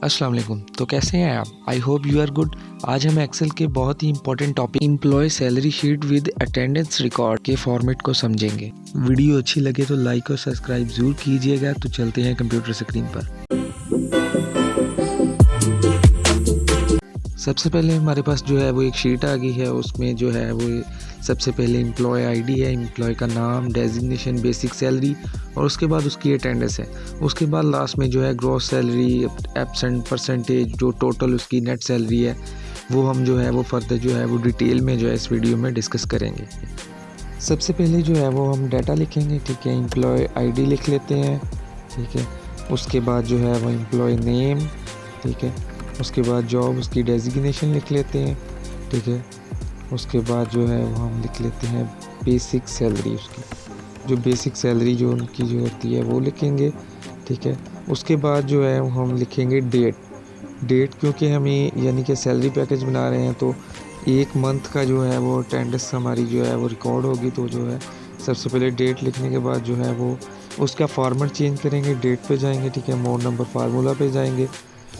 अस्सलाम वालेकुम। तो कैसे हैं आप? I hope you are good. आज हम एक्सेल के बहुत ही important topic employ salary sheet with attendance record के फॉर्मेट को समझेंगे। वीडियो अच्छी लगे तो लाइक और सब्सक्राइब ज़रूर कीजिएगा। तो चलते हैं कंप्यूटर स्क्रीन पर। सबसे पहले हमारे पास जो है वो एक शीट आ गई है। उसमें जो है वो सबसे पहले एम्प्लॉय आईडी है, एम्प्लॉय का नाम, डेजिग्नेशन, बेसिक सैलरी और उसके बाद उसकी अटेंडेंस है। उसके बाद लास्ट में जो है ग्रॉस सैलरी, एब्सेंट परसेंटेज, जो टोटल उसकी नेट सैलरी है वो हम जो है वो फर्दर जो है वो डिटेल में जो है इस वीडियो में डिस्कस करेंगे। सबसे पहले जो है वो हम डाटा लिखेंगे, ठीक है। एम्प्लॉय आईडी लिख लेते हैं, ठीक है। उसके बाद जो है वो एम्प्लॉय नेम, ठीक है। उसके बाद जॉब, उसकी डेजिग्नेशन लिख लेते हैं, ठीक है। उसके बाद जो है वो हम लिख लेते हैं बेसिक सैलरी, उसकी जो बेसिक सैलरी जो उनकी जो होती है वो लिखेंगे, ठीक है। उसके बाद जो है हम लिखेंगे डेट क्योंकि हमें यानी कि सैलरी पैकेज बना रहे हैं तो एक मंथ का जो है वो अटेंडेंस हमारी जो है वो रिकॉर्ड होगी। तो जो है सबसे पहले डेट लिखने के बाद जो है वो उसका फॉर्मेट चेंज करेंगे, डेट पे जाएंगे, ठीक है। मोड नंबर फार्मूला पे जाएंगे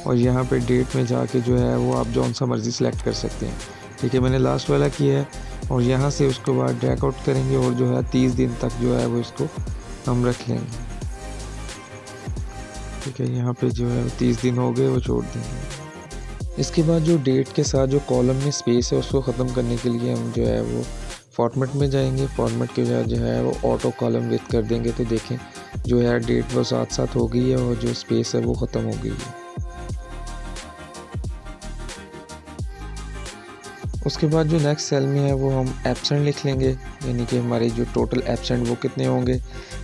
और यहाँ पे डेट में जाके जो है वो आप जौन सा मर्ज़ी सेलेक्ट कर सकते हैं, ठीक है। मैंने लास्ट वाला किया है और यहाँ से उसके बाद ड्रैग आउट करेंगे और जो है 30 दिन तक जो है वो इसको हम रख लेंगे, ठीक है। यहाँ पे जो है 30 दिन हो गए, वो छोड़ देंगे। इसके बाद जो डेट के साथ जो कॉलम में स्पेस है उसको ख़त्म करने के लिए हम जो है वो फॉर्मेट में जाएंगे। फॉर्मेट के बाद जो है वो ऑटो कॉलम विथ कर देंगे। तो देखें जो है डेट वो साथ साथ हो गई है और जो स्पेस है वो ख़त्म हो गई है। उसके बाद जो नेक्स्ट सेल में है वो हम एब्सेंट लिख लेंगे, यानी कि हमारे जो टोटल एब्सेंट वो कितने होंगे,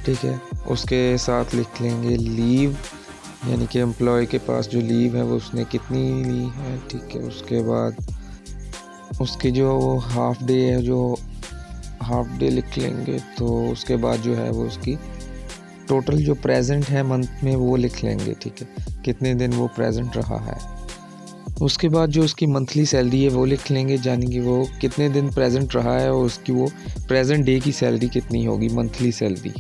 ठीक है। उसके साथ लिख लेंगे लीव, यानी कि एम्प्लॉय के पास जो लीव है वो उसने कितनी ली है, ठीक है। उसके बाद उसके जो हाफ डे है, जो हाफ डे लिख लेंगे। तो उसके बाद जो है वो उसकी टोटल जो प्रेजेंट है मंथ में वो लिख लेंगे, ठीक है, कितने दिन वो प्रेजेंट रहा है। उसके बाद जो उसकी मंथली सैलरी है वो लिख लेंगे, यानी कि वो कितने दिन प्रेजेंट रहा है और उसकी वो प्रेजेंट डे की सैलरी कितनी होगी, मंथली सैलरी।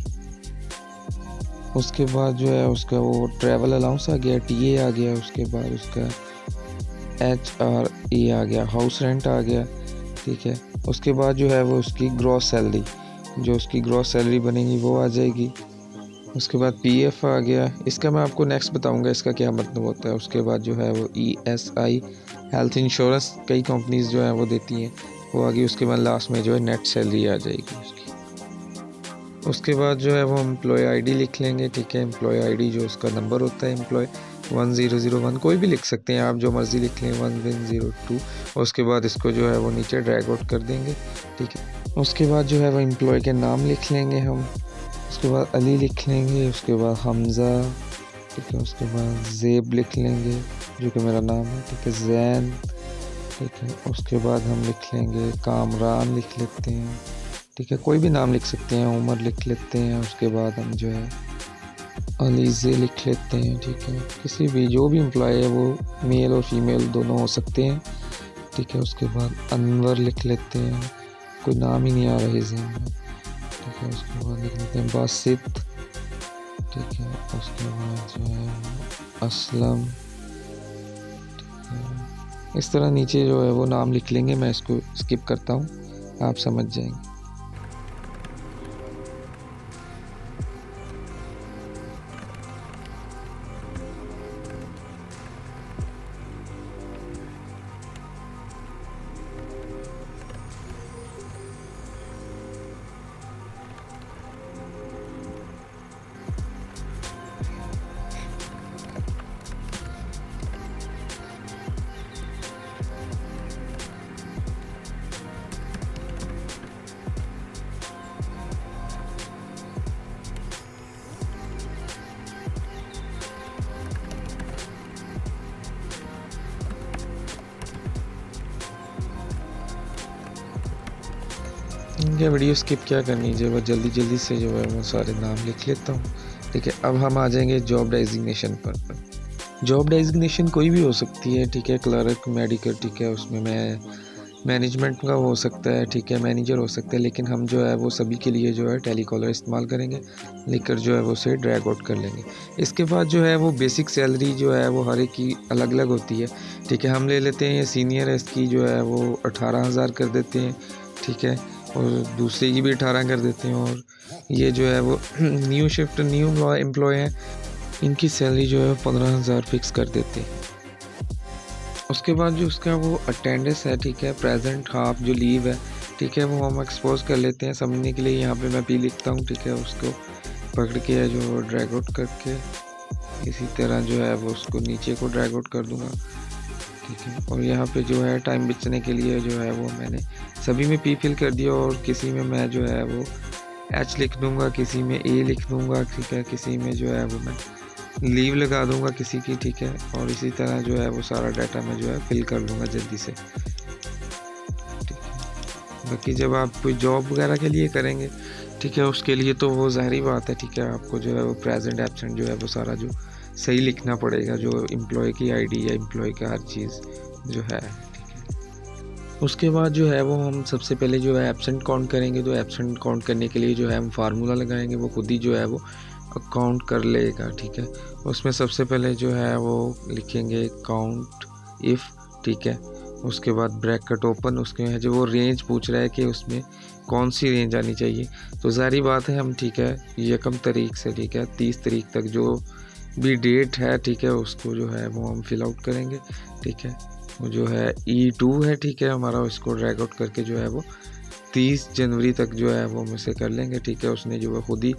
उसके बाद जो है उसका वो ट्रैवल अलाउंस आ गया, टीए आ गया। उसके बाद उसका HRA आ गया, हाउस रेंट आ गया, ठीक है। उसके बाद जो है वो उसकी ग्रॉस सैलरी, जो उसकी ग्रॉस सैलरी बनेगी वो आ जाएगी। उसके बाद PF आ गया, इसका मैं आपको नेक्स्ट बताऊंगा इसका क्या मतलब होता है। उसके बाद जो है वो ESI, हेल्थ इंश्योरेंस कई कंपनीज जो है वो देती हैं, वो आ गई। उसके बाद लास्ट में जो है नेट सैलरी आ जाएगी उसकी। उसके बाद जो है वो एम्प्लॉय आईडी लिख लेंगे, ठीक है। एम्प्लॉय आईडी जो उसका नंबर होता है एम्प्लॉय 1001, कोई भी लिख सकते हैं आप, जो मर्ज़ी लिख लें, 1102। उसके बाद इसको जो है वो नीचे ड्रैग आउट कर देंगे, ठीक है। उसके बाद जो है वो एम्प्लॉय के नाम लिख लेंगे हम। उसके बाद अली लिख लेंगे। उसके बाद हमज़ा, ठीक है। उसके बाद ज़ेब लिख लेंगे जो कि मेरा नाम है, ठीक है। जैन, ठीक है। उसके बाद हम लिख लेंगे कामरान लिख लेते हैं, ठीक है, कोई भी नाम लिख सकते हैं, उमर लिख लेते हैं। उसके बाद हम जो है अलीज़े लिख लेते हैं, ठीक है। किसी भी जो भी एम्प्लॉय है वो मेल और फीमेल दोनों हो सकते हैं, ठीक है। उसके बाद अनवर लिख लेते हैं, कोई नाम ही नहीं आ रहा है ज़हन में, ठीक है। उसके बाद लिख लेते हैं बासित, ठीक है। उसके बाद जो है असलम, ठीक है। इस तरह नीचे जो है वो नाम लिख लेंगे। मैं इसको स्किप करता हूँ, आप समझ जाएंगे। ये वीडियो स्किप क्या करनी चाहिए, बस जल्दी जल्दी से जो है वो सारे नाम लिख लेता हूँ, ठीक है। अब हम आ जाएंगे जॉब डेजिग्नेशन पर। जॉब डेजिग्नेशन कोई भी हो सकती है, ठीक है। क्लर्क, मेडिकल, ठीक है। उसमें मैं मैनेजमेंट का हो सकता है, ठीक है, मैनेजर हो सकता है, लेकिन हम जो है वो सभी के लिए जो है टेलीकॉलर इस्तेमाल करेंगे, लेकर जो है वो उसे ड्रैग आउट कर लेंगे। इसके बाद जो है वो बेसिक सैलरी जो है वो हर एक की अलग अलग होती है, ठीक है। हम ले लेते हैं ये सीनियर है, इसकी जो है वो 18,000 कर देते हैं, ठीक है, और दूसरे की भी 18 कर देते हैं। और ये जो है वो न्यू शिफ्ट न्यू एम्प्लॉय हैं, इनकी सैलरी जो है 15,000 फिक्स कर देते हैं। उसके बाद जो उसका वो अटेंडेंस है, ठीक है, प्रेजेंट हाफ जो लीव है, ठीक है, वो हम एक्सपोज कर लेते हैं समझने के लिए। यहाँ पे मैं पी लिखता हूँ, ठीक है, उसको पकड़ के जो ड्रैग आउट करके इसी तरह जो है वो उसको नीचे को ड्रैग आउट कर दूँगा, ठीक है। और यहाँ पे जो है टाइम बचने के लिए जो है वो मैंने सभी में पी फिल कर दिया, और किसी में मैं जो है वो एच लिख दूँगा, किसी में ए लिख दूँगा, ठीक है, किसी में जो है वो मैं लीव लगा दूंगा किसी की, ठीक है। और इसी तरह जो है वो सारा डाटा मैं जो है फिल कर लूँगा जल्दी से, ठीक है। बाकी जब आप कोई जॉब वगैरह के लिए करेंगे, ठीक है, उसके लिए तो वो ज़ाहिरी बात है, ठीक है, आपको जो है वो प्रेजेंट एब्सेंट जो है वो सारा जो सही लिखना पड़ेगा, जो एम्प्लॉय की आईडी या एम्प्लॉय का हर चीज़ जो है, ठीक है। उसके बाद जो है वो हम सबसे पहले जो है एब्सेंट काउंट करेंगे। तो एब्सेंट काउंट करने के लिए जो है हम फार्मूला लगाएंगे, वो खुद ही जो है वो काउंट कर लेगा, ठीक है। उसमें सबसे पहले जो है वो लिखेंगे काउंट इफ़, ठीक है। उसके बाद ब्रैकेट ओपन, उसके जो वो रेंज पूछ रहा है कि उसमें कौन सी रेंज आनी चाहिए, तो ज़ाहिर बात है हम, ठीक है, 1 तारीख से, ठीक है, 30 तारीख तक जो भी डेट है, ठीक है, उसको जो है वो हम फिल आउट करेंगे, ठीक है। वो जो है E2 है, ठीक है, हमारा उसको ड्रैग आउट करके जो है वो 30 जनवरी तक जो है वो हम इसे कर लेंगे, ठीक है। उसने जो है खुद ही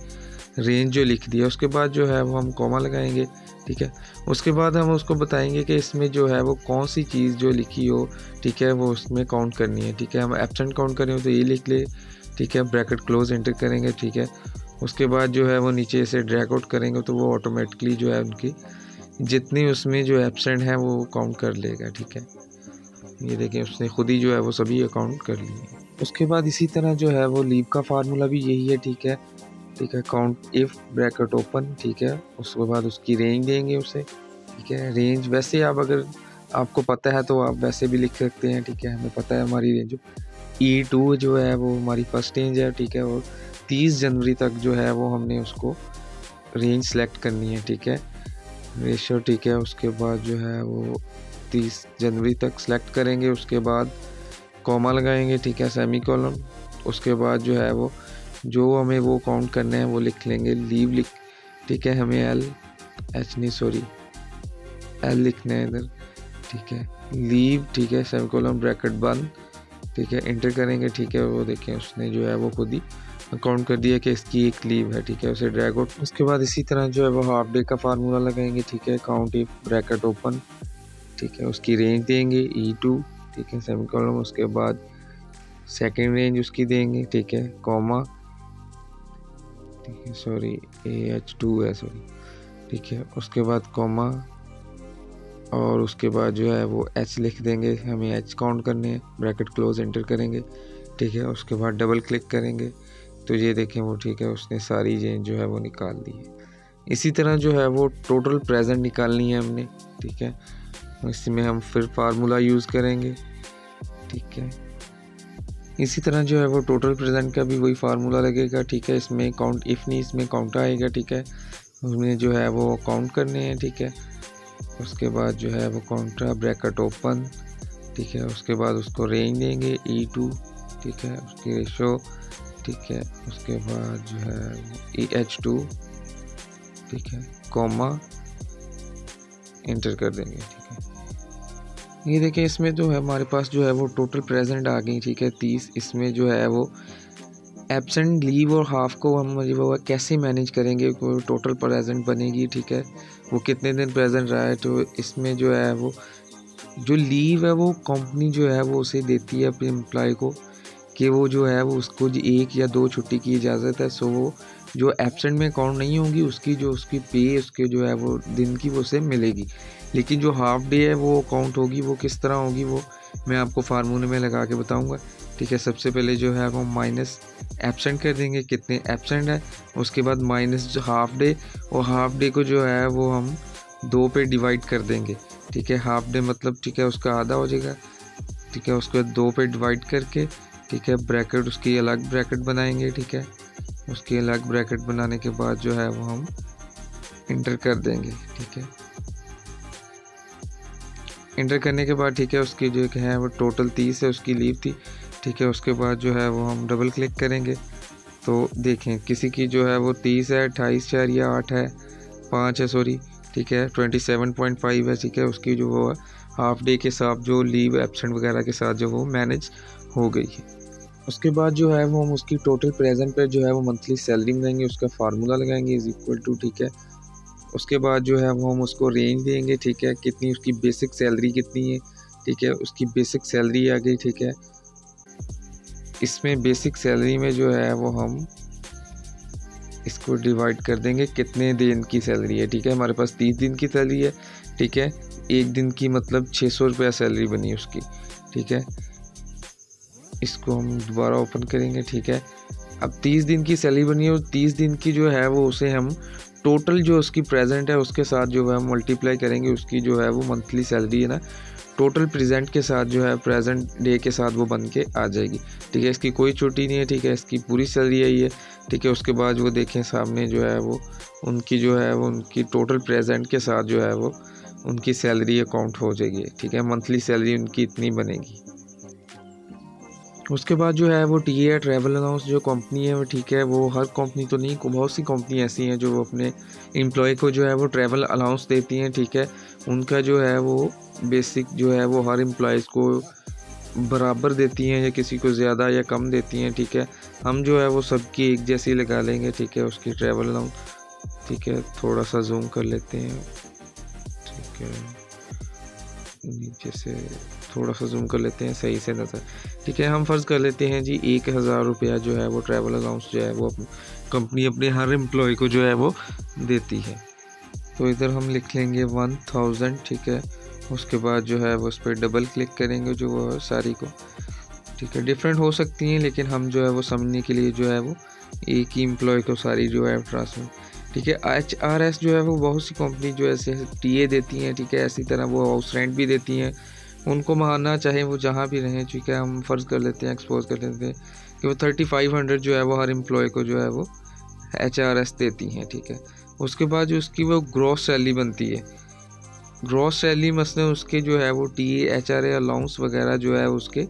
रेंज जो लिख दिया। उसके बाद जो है वो हम कॉमा लगाएंगे, ठीक है। उसके बाद हम उसको बताएंगे कि इसमें जो है वो कौन सी चीज़ जो लिखी हो, ठीक है, वो उसमें काउंट करनी है, ठीक है। हम एब्सेंट काउंट करें तो ये लिख ले, ठीक है, ब्रैकेट क्लोज एंटर करेंगे, ठीक है। उसके बाद जो है वो नीचे से ड्रैग आउट करेंगे तो वो ऑटोमेटिकली जो है उनकी जितनी उसमें जो एब्सेंट है वो काउंट कर लेगा, ठीक है। ये देखें उसने खुद ही जो है वो सभी अकाउंट कर लिए। उसके बाद इसी तरह जो है वो लीव का फार्मूला भी यही है, ठीक है, ठीक है। काउंट इफ़ ब्रैकेट ओपन, ठीक है, उसके बाद उसकी रेंज देंगे उसे, ठीक है। रेंज वैसे आप अगर आपको पता है तो आप वैसे भी लिख सकते हैं, ठीक है, हमें पता है हमारी रेंज E2 जो है वो हमारी फर्स्ट रेंज है, ठीक है। और 30 जनवरी तक जो है वो हमने उसको रेंज सेलेक्ट करनी है, ठीक है, रेशो, ठीक है। उसके बाद जो है वो 30 जनवरी तक सेलेक्ट करेंगे, उसके बाद कॉमा लगाएंगे, ठीक है, सेमी कॉलम। उसके बाद जो है वो जो हमें वो काउंट करना है वो लिख लेंगे, लीव लिख, ठीक है, हमें एल लिखना है इधर, ठीक है, लीव, ठीक है, सेमीकोलन ब्रैकेट बंद, ठीक है, एंटर करेंगे, ठीक है। वो देखें उसने जो है वो खुद ही काउंट कर दिया कि इसकी एक लीव है, ठीक है, उसे ड्रैग आउट। उसके बाद इसी तरह जो है वो हाफ डे का फार्मूला लगाएंगे, ठीक है, काउंट इफ ब्रैकेट ओपन, ठीक है, उसकी रेंज देंगे E2, ठीक है, सेमीकोलन। उसके बाद सेकेंड रेंज उसकी देंगे, ठीक है, कॉमा, ठीक है, सॉरी AH2 है, सॉरी, ठीक है। उसके बाद कॉमा, और उसके बाद जो है वो H लिख देंगे, हमें H काउंट करने हैं, ब्रैकेट क्लोज एंटर करेंगे, ठीक है। उसके बाद डबल क्लिक करेंगे तो ये देखें वो, ठीक है, उसने सारी रेंज जो है वो निकाल दी है। इसी तरह जो है वो टोटल प्रेजेंट निकालनी है हमने, ठीक है। इसमें हम फिर फार्मूला यूज़ करेंगे, ठीक है। इसी तरह जो है वो टोटल प्रेजेंट का भी वही फार्मूला लगेगा, ठीक है। इसमें काउंट इफ़ नहीं, इसमें काउंट आएगा, ठीक है। उसमें जो है वो काउंट करने हैं, ठीक है। उसके बाद जो है वो काउंटर ब्रैकेट ओपन, ठीक है। उसके बाद उसको रेंज देंगे E2, ठीक है, उसकी रेशो, ठीक है। उसके बाद जो है EH2, ठीक है, कॉमा, एंटर कर देंगे, ठीक है। ये देखिए इसमें जो है हमारे पास जो है वो टोटल प्रेजेंट आ गई, ठीक है, 30। इसमें जो है वो एब्सेंट लीव और हाफ को हम वो कैसे मैनेज करेंगे, वो टोटल प्रेजेंट बनेगी, ठीक है, वो कितने दिन प्रेजेंट रहा है। तो इसमें जो है वो जो लीव है वो कंपनी जो है वो उसे देती है अपने एम्प्लॉय को कि वो जो है वो उसको 1 या 2 छुट्टी की इजाज़त है। सो वो जो एब्सेंट में काउंट नहीं होंगी उसकी जो उसकी पे उसके जो है वो दिन की वो उसे मिलेगी। लेकिन जो हाफ डे है वो काउंट होगी, वो किस तरह होगी वो मैं आपको फार्मूले में लगा के बताऊंगा, ठीक है। सबसे पहले जो है वो माइनस एब्सेंट कर देंगे, कितने एब्सेंट है, उसके बाद माइनस जो हाफ डे, और हाफ डे को जो है वो हम 2 पे डिवाइड कर देंगे, ठीक है। हाफ डे मतलब, ठीक है, उसका आधा हो जाएगा, ठीक है। उसके बाद 2 पे डिवाइड करके, ठीक है, ब्रैकेट उसकी अलग ब्रैकेट बनाएंगे, ठीक है। उसकी अलग ब्रैकेट बनाने के बाद जो है वो हम इंटर कर देंगे, ठीक है। इंटर करने के बाद, ठीक है, उसकी जो है वो टोटल 30 है, उसकी लीव थी, ठीक है। उसके बाद जो है वो हम डबल क्लिक करेंगे तो देखें किसी की जो है वो 30 है, 28 या 8 है, 5 है सॉरी, ठीक है, 27.5 है, ठीक है। उसकी जो वो हाफ डे के साथ जो लीव एब्सेंट वगैरह के साथ जो वो मैनेज हो गई है। उसके बाद जो है वो हम उसकी टोटल प्रेजेंट पर जो है वो मंथली सैलरी बनाएंगे, उसका फार्मूला लगाएंगे इज इक्वल टू, ठीक है। उसके बाद जो है वो हम उसको रेंज देंगे, ठीक है, कितनी उसकी बेसिक सैलरी कितनी है, ठीक है। उसकी बेसिक सैलरी आ गई, ठीक है। इसमें बेसिक सैलरी में जो है वो हम इसको डिवाइड कर देंगे कितने दिन की सैलरी है, ठीक है। हमारे पास 30 दिन की सैलरी है, ठीक है। एक दिन की मतलब 600 रुपया सैलरी बनी उसकी, ठीक है। इसको हम दोबारा ओपन करेंगे, ठीक है। अब 30 दिन की सैलरी बनी है और 30 दिन की जो है वो उसे हम टोटल जो उसकी प्रेजेंट है उसके साथ जो है मल्टीप्लाई करेंगे, उसकी जो है वो मंथली सैलरी है ना, टोटल प्रेजेंट के साथ जो है प्रेजेंट डे के साथ वो बन के आ जाएगी, ठीक है। इसकी कोई छुट्टी नहीं है, ठीक है, इसकी पूरी सैलरी है ये, ठीक है। उसके बाद वो देखें सामने जो है वो उनकी जो है वो उनकी टोटल प्रेजेंट के साथ जो है वो उनकी सैलरी अकाउंट हो जाएगी, ठीक है। मंथली सैलरी उनकी इतनी बनेगी। उसके बाद जो है वो टीए ट्रैवल अलाउंस जो कंपनी है वो, ठीक है, वो हर कंपनी तो नहीं, बहुत सी कंपनी ऐसी हैं जो अपने एम्प्लॉय को जो है वो ट्रैवल अलाउंस देती हैं, ठीक है। उनका जो है वो बेसिक जो है वो हर एम्प्लॉयज़ को बराबर देती हैं या किसी को ज़्यादा या कम देती हैं, ठीक है। हम जो है वो सबकी एक जैसी लगा लेंगे, ठीक है, उसकी ट्रैवल अलाउंस, ठीक है। थोड़ा सा जूम कर लेते हैं, ठीक है, नीचे से थोड़ा सा जूम कर लेते हैं सही से नज़र, ठीक है। हम फ़र्ज़ कर लेते हैं जी 1000 रुपया जो है वो ट्रैवल अलाउंस जो है वो कंपनी अपने हर एम्प्लॉय को जो है वो देती है। तो इधर हम लिख लेंगे 1000, ठीक है। उसके बाद जो है वो उस पर डबल क्लिक करेंगे जो वो सारी को, ठीक है। डिफरेंट हो सकती हैं लेकिन हम जो है वो समझने के लिए जो है वो एक ही एम्प्लॉय को सारी जो है ट्रांसफर, ठीक है। HRS जो है वो बहुत सी कंपनी जो ऐसे टीए देती हैं, ठीक है। इसी तरह वो हाउस रेंट भी देती हैं, उनको मानना चाहे वो जहाँ भी रहें, ठीक है। हम फ़र्ज़ कर लेते हैं, एक्सपोज कर लेते हैं कि वो 3500 जो है वो हर एम्प्लॉय को जो है वो HRS देती हैं, ठीक है। उसके बाद जो उसकी वो ग्रॉस सैलरी बनती है, ग्रॉस सैलरी मसलन उसके जो है वो टीए HRA अलाउंस वगैरह जो है उसके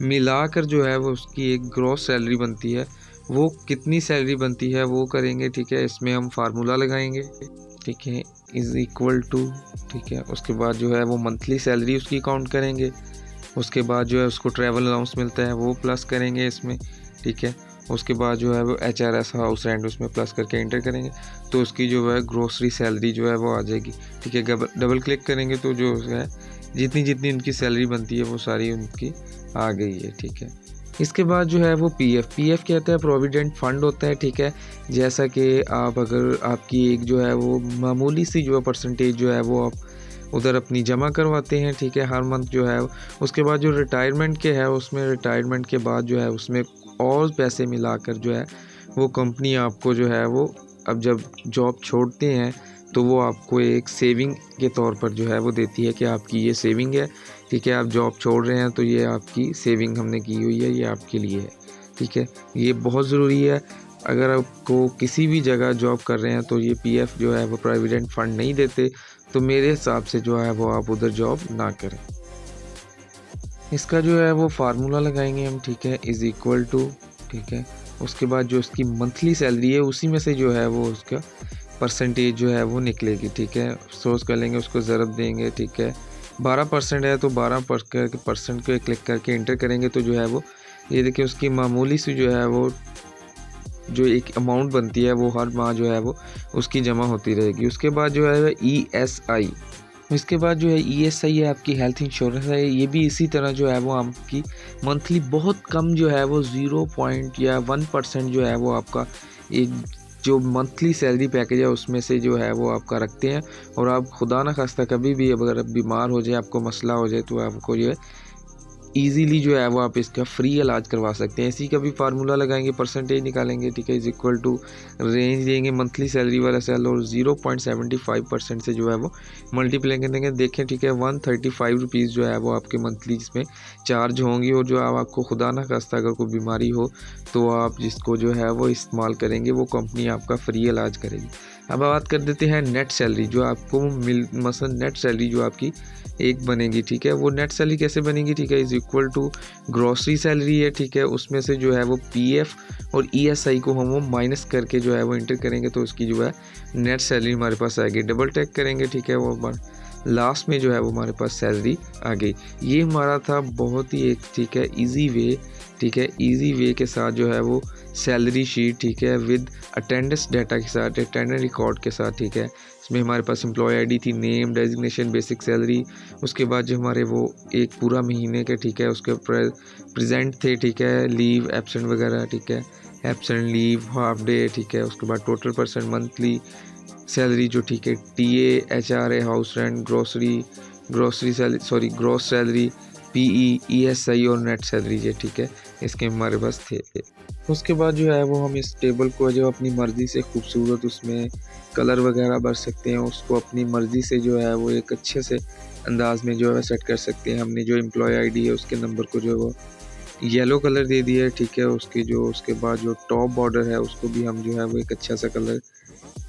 मिलाकर जो है वो उसकी एक ग्रॉस सैलरी बनती है। वो कितनी सैलरी बनती है वो करेंगे, ठीक है। इसमें हम फार्मूला लगाएंगे, ठीक है, इज़ इक्वल टू, ठीक है। उसके बाद जो है वो मंथली सैलरी उसकी काउंट करेंगे। उसके बाद जो है उसको ट्रैवल अलाउंस मिलता है वो प्लस करेंगे इसमें, ठीक है। उसके बाद जो है वो HRS हाउस रेंट उसमें प्लस करके एंटर करेंगे तो उसकी जो है ग्रोसरी सैलरी जो है वो आ जाएगी, ठीक है। डबल क्लिक करेंगे तो जो है जितनी जितनी उनकी सैलरी बनती है वो सारी उनकी आ गई है, ठीक है। इसके बाद जो है वो पीएफ कहते हैं, प्रोविडेंट फंड होता है, ठीक है। जैसा कि आप अगर आपकी एक जो है वो मामूली सी जो है परसेंटेज जो है वो आप उधर अपनी जमा करवाते हैं, ठीक है, हर मंथ जो है। उसके बाद जो रिटायरमेंट के है उसमें रिटायरमेंट के बाद जो है उसमें और पैसे मिलाकर जो है वो कंपनी आपको जो है वो अब जब जॉब छोड़ते हैं तो वो आपको एक सेविंग के तौर पर जो है वो देती है कि आपकी ये सेविंग है, ठीक है। आप जॉब छोड़ रहे हैं तो ये आपकी सेविंग हमने की हुई है, ये आपके लिए है, ठीक है। ये बहुत ज़रूरी है। अगर आपको किसी भी जगह जॉब कर रहे हैं तो ये पीएफ जो है वो प्रोविडेंट फंड नहीं देते, तो मेरे हिसाब से जो है वो आप उधर जॉब ना करें। इसका जो है वो फार्मूला लगाएंगे हम, ठीक है, इज़ इक्वल टू, ठीक है। उसके बाद जो उसकी मंथली सैलरी है उसी में से जो है वो उसका परसेंटेज जो है वो निकलेगी, ठीक है। सोच कर लेंगे, उसको ज़रब देंगे, ठीक है। 12% है तो 12% को क्लिक करके इंटर करेंगे तो जो है वो ये देखिए उसकी मामूली सी जो है वो जो एक अमाउंट बनती है वो हर माह जो है वो उसकी जमा होती रहेगी। उसके बाद जो है ESI, इसके बाद जो है ESI है आपकी हेल्थ इंश्योरेंस है। ये भी इसी तरह जो है वो आपकी मंथली बहुत कम जो है वो 0.1% जो है वो आपका एक जो मंथली सैलरी पैकेज है उसमें से जो है वो आपका रखते हैं। और आप खुदा न खास्ता कभी भी अगर बीमार हो जाए, आपको मसला हो जाए तो आपको ये ईज़िली जो है वो आप इसका फ्री इलाज करवा सकते हैं। इसी का भी फार्मूला लगाएंगे, परसेंटेज निकालेंगे, ठीक है, इज़ इक्वल टू रेंज देंगे मंथली सैलरी वाला सेल और 0.75% से जो है वो मल्टीप्लाई कर देंगे। देखें, ठीक है, 135 रुपीज़ जो है वो आपके मंथली इसमें चार्ज होंगी। और जो आपको खुदा ना खास्ता अगर कोई बीमारी हो तो आप जिसको जो है वो इस्तेमाल करेंगे वो कंपनी आपका फ्री इलाज करेगी। अब बात कर देते हैं नेट सैलरी जो आपको मसलन नेट सैलरी जो आपकी एक बनेगी, ठीक है, वो नेट सैलरी कैसे बनेगी, ठीक है, is equal to grocery salary है, ठीक है, उसमें से जो है वो पीएफ और ईएसआई को हम वो माइनस करके जो है वो इंटर करेंगे तो उसकी जो है नेट सैलरी हमारे पास आएगी। डबल टैक करेंगे, ठीक है, वो लास्ट में जो है वो हमारे पास सैलरी आ गई। ये हमारा था बहुत ही एक, ठीक है, इजी वे, ठीक है, इजी वे के साथ जो है वो सैलरी शीट, ठीक है, विद अटेंडेंस डाटा के साथ, अटेंडेंस रिकॉर्ड के साथ, ठीक है। इसमें हमारे पास एम्प्लॉय आईडी थी, नेम, डेजिग्नेशन, बेसिक सैलरी, उसके बाद जो हमारे वो एक पूरा महीने के, ठीक है, उसके प्रेजेंट थे, ठीक है, लीव एब्सेंट वगैरह, ठीक है, एब्सेंट लीव, हाफ डे, ठीक है, उसके बाद टोटल परसेंट मंथली सैलरी जो, ठीक है, TA, HRA, house rent, grocery salary, sorry gross salary, PE, ESI और नेट सैलरी ये, ठीक है, इसके हमारे पास थे। उसके बाद जो है वो हम इस टेबल को जो अपनी मर्ज़ी से खूबसूरत उसमें कलर वगैरह भर सकते हैं, उसको अपनी मर्ज़ी से जो है वो एक अच्छे से अंदाज में जो है सेट कर सकते हैं। हमने जो एम्प्लॉय आईडी है उसके नंबर को जो है वो येलो कलर दे दिया है, ठीक है, उसकी जो उसके बाद जो टॉप बॉर्डर है उसको भी हम जो है वो एक अच्छा सा कलर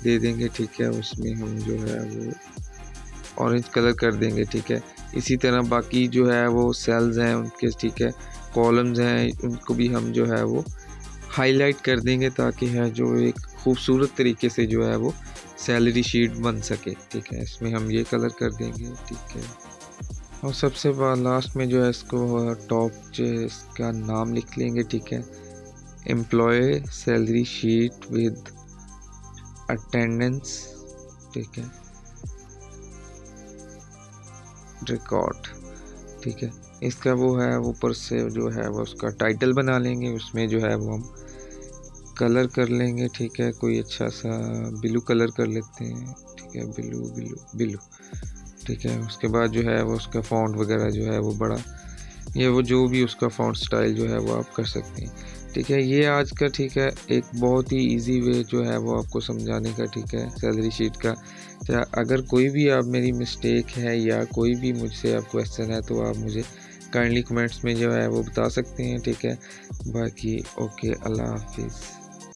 दे देंगे, ठीक है, उसमें हम जो है वो ऑरेंज कलर कर देंगे, ठीक है। इसी तरह बाकी जो है वो सेल्स हैं उनके, ठीक है, कॉलम्स हैं, उनको भी हम जो है वो हाईलाइट कर देंगे ताकि है जो एक खूबसूरत तरीके से जो है वो सैलरी शीट बन सके, ठीक है। इसमें हम ये कलर कर देंगे, ठीक है। और सबसे लास्ट में जो है इसको टॉप जो है इसका नाम लिख लेंगे, ठीक है, employ salary sheet with attendance, ठीक है, रिकॉर्ड, ठीक है। इसका वो है ऊपर से जो है वो उसका टाइटल बना लेंगे, उसमें जो है वो हम कलर कर लेंगे, ठीक है, कोई अच्छा सा ब्लू कलर कर लेते हैं, ठीक है, ब्लू ब्लू ब्लू, ठीक है। उसके बाद जो है वो उसका फ़ॉन्ट वगैरह जो है वो बड़ा, ये वो जो भी उसका फ़ॉन्ट स्टाइल जो है वो आप कर सकते हैं, ठीक है। ये आज का, ठीक है, एक बहुत ही इजी वे जो है वो आपको समझाने का, ठीक है, सैलरी शीट का। या अगर कोई भी आप मेरी मिस्टेक है या कोई भी मुझसे आप क्वेश्चन है तो आप मुझे काइंडली कमेंट्स में जो है वो बता सकते हैं, ठीक है। बाकी ओके, अल्लाह हाफिज़।